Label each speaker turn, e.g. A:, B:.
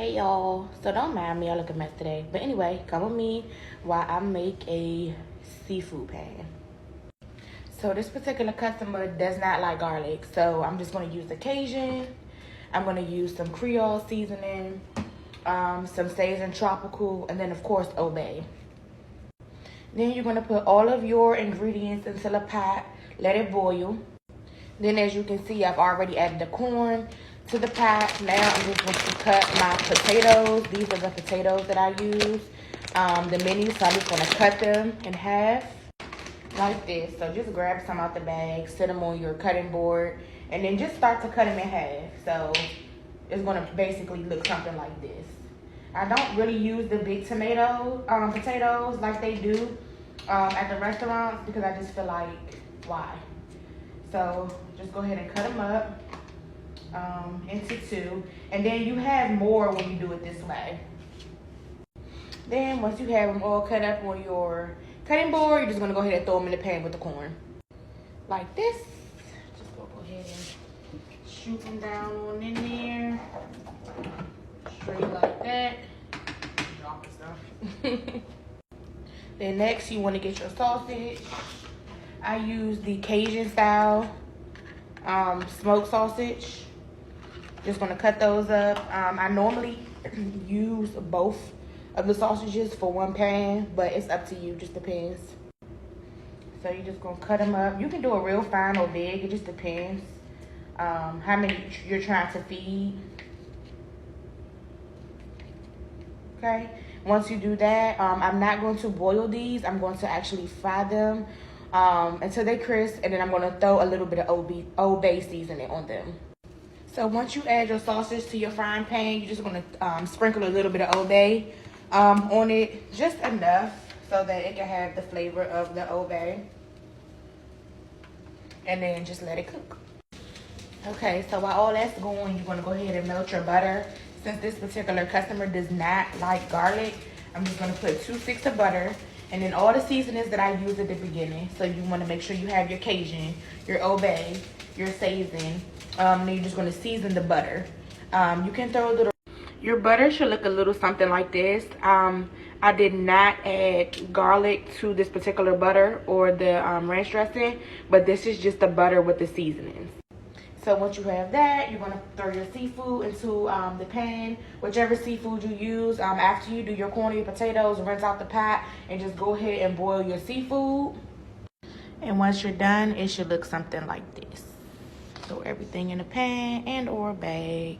A: Hey y'all, so don't mind me, I look a mess today. But anyway, come with me while I make a seafood pan. So this particular customer does not like garlic, so I'm just gonna use the Cajun. I'm gonna use some Creole seasoning, some Sazon Tropical, and then of course Old Bay. Then you're gonna put all of your ingredients into the pot, let it boil. Then as you can see, I've already added the corn to the pot. Now I'm just going to cut my potatoes. These are the potatoes that I use, the minis. So I'm just going to cut them in half like this. So just grab some out the bag, set them on your cutting board, and then just start to cut them in half. So it's going to basically look something like this. I don't really use the big potatoes like they do at the restaurants because I just feel like, why? So just go ahead and cut them up into two. And then you have more when you do it this way. Then once you have them all cut up on your cutting board, you're just going to go ahead and throw them in the pan with the corn. Like this. Just go ahead and shoot them down on in there. Straight like that. Dropping stuff. Then next you want to get your sausage. I use the Cajun style smoked sausage. Just gonna cut those up. I normally use both of the sausages for one pan, but it's up to you, just depends. So you're just gonna cut them up. You can do it real fine or big, it just depends how many you're trying to feed. Okay, once you do that, I'm not going to boil these. I'm going to actually fry them until they crisp, and then I'm going to throw a little bit of Old Bay seasoning on them. So once you add your sausage to your frying pan, you're just going to sprinkle a little bit of Old Bay on it, just enough so that it can have the flavor of the Old Bay. And then just let it cook. Okay, so while all that's going, you're going to go ahead and melt your butter. Since this particular customer does not like garlic, I'm just going to put 2 sticks of butter. And then all the seasonings that I use at the beginning. So you want to make sure you have your Cajun, your Old Bay, your Sazon. Then you're just going to season the butter. You can throw a little. Your butter should look a little something like this. I did not add garlic to this particular butter or the ranch dressing, but this is just the butter with the seasonings. So once you have that, you're going to throw your seafood into the pan, whichever seafood you use. After you do your corn or your potatoes, rinse out the pot and just go ahead and boil your seafood. And once you're done, it should look something like this. Throw everything in a pan and or a bag.